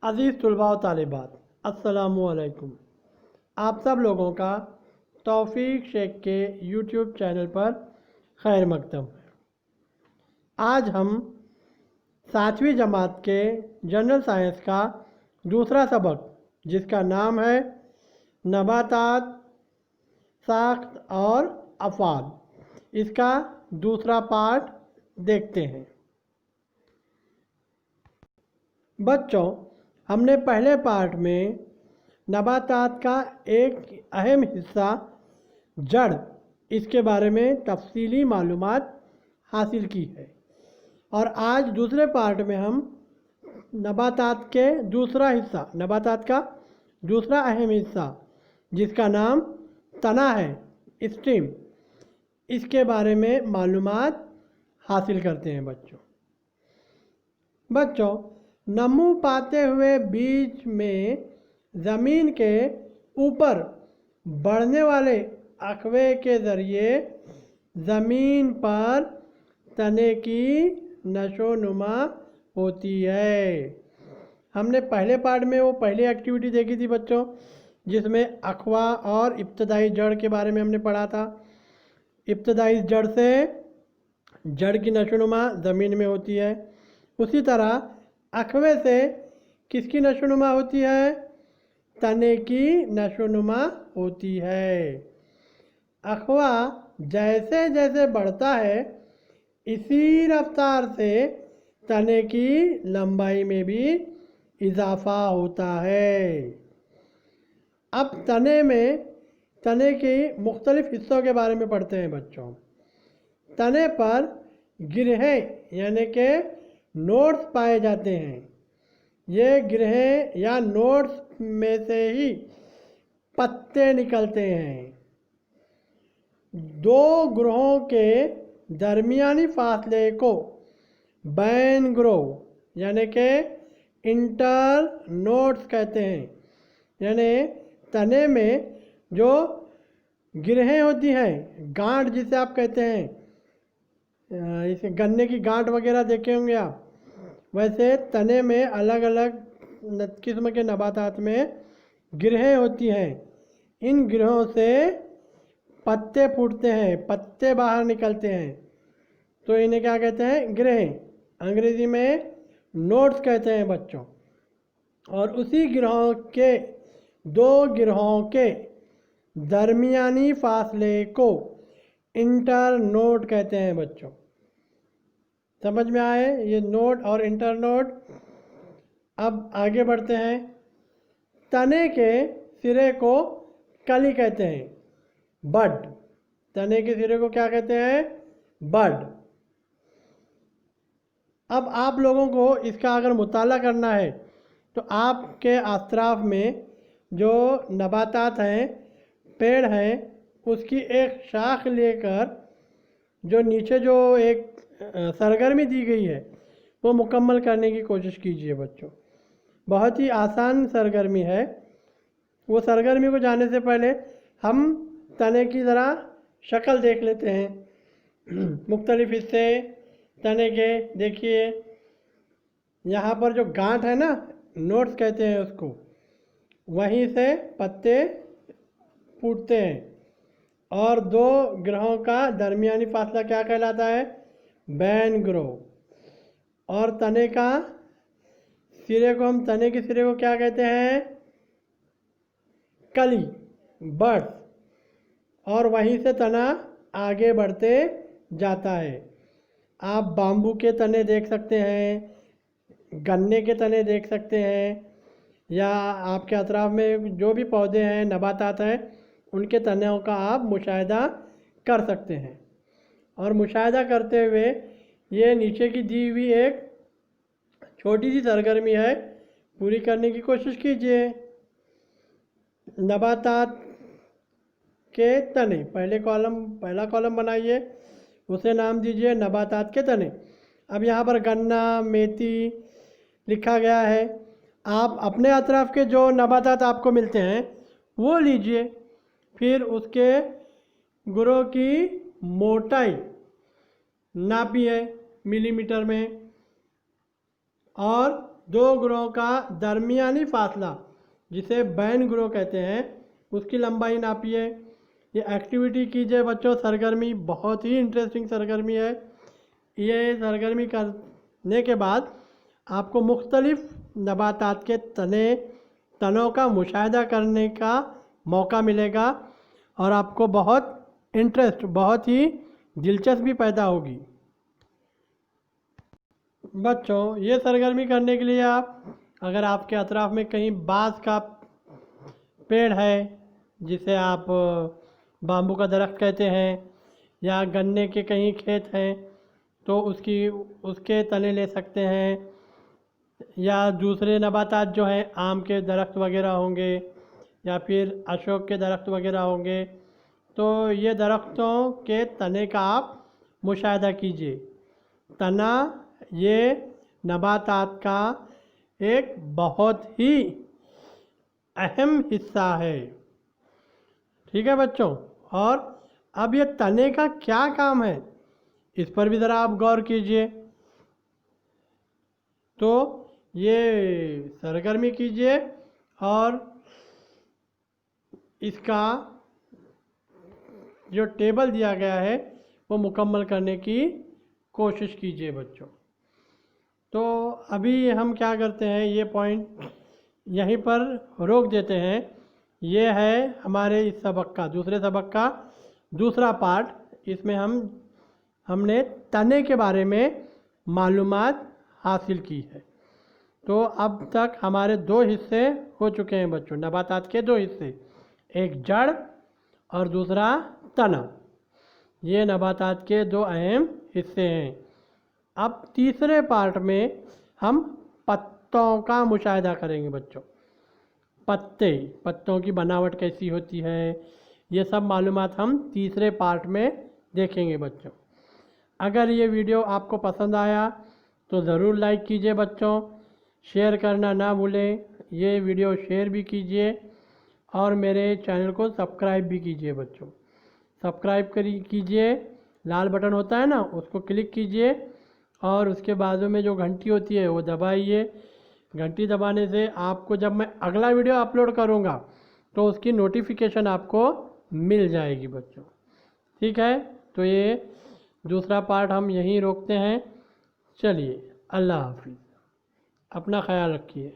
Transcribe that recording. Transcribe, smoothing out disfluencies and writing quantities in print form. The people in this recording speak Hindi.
अज़ीज़ तलबा व तालिबात, अस्सलामुअलैकुम। आप सब लोगों का तौफ़ीक शेख के यूट्यूब चैनल पर खैर मकदम है। आज हम 7वीं जमात के जनरल साइंस का दूसरा सबक, जिसका नाम है नबातात, साख्त और अफ़आल, इसका दूसरा पार्ट देखते हैं। बच्चों, हमने पहले पार्ट में नबातात का एक अहम हिस्सा जड़, इसके बारे में तफसीली मालूमात हासिल की है और आज दूसरे पार्ट में हम नबातात के दूसरा हिस्सा, नबातात का दूसरा अहम हिस्सा जिसका नाम तना है, स्टेम, इसके बारे में मालूमात हासिल करते हैं। बच्चों, नमू पाते हुए बीज में ज़मीन के ऊपर बढ़ने वाले अखवे के ज़रिए ज़मीन पर तने की नशोनुमा होती है। हमने पहले पार्ट में वो पहली एक्टिविटी देखी थी बच्चों, जिसमें अखवा और इब्तदाई जड़ के बारे में हमने पढ़ा था। इब्तदाई जड़ से जड़ की नशोनुमा ज़मीन में होती है। उसी तरह अखवे से किसकी नशोनुमा होती है? तने की नशोनुमा होती है। अखवा जैसे जैसे बढ़ता है, इसी रफ्तार से तने की लंबाई में भी इजाफा होता है। अब तने के मुख्तलिफ हिस्सों के बारे में पढ़ते हैं बच्चों। तने पर गिरहें यानी कि नोड्स पाए जाते हैं। ये गिरहें या नोड्स में से ही पत्ते निकलते हैं। दो ग्रोहों के दरमियानी फासले को बैन ग्रो यानी कि इंटर नोड्स कहते हैं। यानी तने में जो गिरहें होती हैं, गांठ जिसे आप कहते हैं, इसे गन्ने की गांठ वगैरह देखे होंगे आप, वैसे तने में अलग अलग किस्म के नबातात में गिरहें होती हैं। इन गिरहों से पत्ते फूटते हैं, पत्ते बाहर निकलते हैं, तो इन्हें क्या कहते हैं? गिरहें। अंग्रेज़ी में नोड्स कहते हैं बच्चों। और उसी दो गिरहों के दरमियानी फासले को इंटर नोड कहते हैं बच्चों। समझ में आए ये नोड और इंटर नोड? अब आगे बढ़ते हैं। तने के सिरे को कली कहते हैं, बड। तने के सिरे को क्या कहते हैं? बड। अब आप लोगों को इसका अगर मुताला करना है तो आपके अतराफ में जो नबातात हैं, पेड़ हैं, उसकी एक शाख लेकर जो नीचे जो एक सरगर्मी दी गई है वो मुकम्मल करने की कोशिश कीजिए बच्चों। बहुत ही आसान सरगर्मी है। वो सरगर्मी को जाने से पहले हम तने की ज़रा शक्ल देख लेते हैं। मुख्तलिफ हिस्से तने के देखिए, यहाँ पर जो गांठ है ना, नोड्स कहते हैं उसको, वहीं से पत्ते फूटते हैं। और दो ग्रहों का दरमियानी फासला क्या कहलाता है? Ban grow. और तने के सिरे को क्या कहते हैं? कली, बड्स। और वहीं से तना आगे बढ़ते जाता है। आप बाम्बू के तने देख सकते हैं, गन्ने के तने देख सकते हैं, या आपके अतराफ में जो भी पौधे हैं, नबातात हैं, उनके तनों का आप मुशाहिदा कर सकते हैं। और मुशाहिदा करते हुए ये नीचे की दी हुई एक छोटी सी सरगर्मी है, पूरी करने की कोशिश कीजिए। नबातात के तने, पहला कॉलम बनाइए, उसे नाम दीजिए नबातात के तने। अब यहाँ पर गन्ना, मेथी लिखा गया है। आप अपने अतराफ के जो नबातात आपको मिलते हैं वो लीजिए, फिर उसके गुरों की मोटाई नापिए मिलीमीटर में, और दो ग्रोह का दरमियानी फासला, जिसे बैन ग्रोह कहते हैं, उसकी लंबाई नापिए। ये एक्टिविटी कीजिए बच्चों, सरगर्मी बहुत ही इंटरेस्टिंग सरगर्मी है। ये सरगर्मी करने के बाद आपको मुख्तलिफ नबातात के तनों का मुशाहिदा करने का मौका मिलेगा और आपको बहुत ही दिलचस्पी पैदा होगी। बच्चों, ये सरगर्मी करने के लिए अगर आपके अतराफ़ में कहीं बाँस का पेड़ है, जिसे आप बाम्बू का दरख्त कहते हैं, या गन्ने के कहीं खेत हैं तो उसके तने ले सकते हैं, या दूसरे नबातात जो हैं आम के दरख्त वगैरह होंगे या फिर अशोक के दरख्त वगैरह होंगे, तो ये दरख्तों के तने का आप मुशाहिदा कीजिए। तना ये नबातात का एक बहुत ही अहम हिस्सा है। ठीक है बच्चों, और अब ये तने का क्या काम है इस पर भी ज़रा आप गौर कीजिए। तो ये सरगर्मी कीजिए और इसका जो टेबल दिया गया है वो मुकम्मल करने की कोशिश कीजिए बच्चों। तो अभी हम क्या करते हैं, ये पॉइंट यहीं पर रोक देते हैं। ये है हमारे इस सबक का, दूसरे सबक का दूसरा पार्ट। इसमें हमने तने के बारे में मालूमात हासिल की है। तो अब तक हमारे दो हिस्से हो चुके हैं बच्चों, नबातात के दो हिस्से, एक जड़ और दूसरा तना। ये नबातात के दो अहम हिस्से हैं। अब तीसरे पार्ट में हम पत्तों का मुशाहिदा करेंगे बच्चों। पत्तों की बनावट कैसी होती है, ये सब मालूमात हम तीसरे पार्ट में देखेंगे बच्चों। अगर ये वीडियो आपको पसंद आया तो ज़रूर लाइक कीजिए बच्चों, शेयर करना ना भूलें। ये वीडियो शेयर भी कीजिए और मेरे चैनल को सब्सक्राइब भी कीजिए बच्चों। सब्सक्राइब कीजिए, लाल बटन होता है ना, उसको क्लिक कीजिए और उसके बाजू में जो घंटी होती है वो दबाइए। घंटी दबाने से आपको जब मैं अगला वीडियो अपलोड करूँगा तो उसकी नोटिफिकेशन आपको मिल जाएगी बच्चों। ठीक है, तो ये दूसरा पार्ट हम यहीं रोकते हैं। चलिए, अल्लाह हाफिज़, अपना ख्याल रखिए।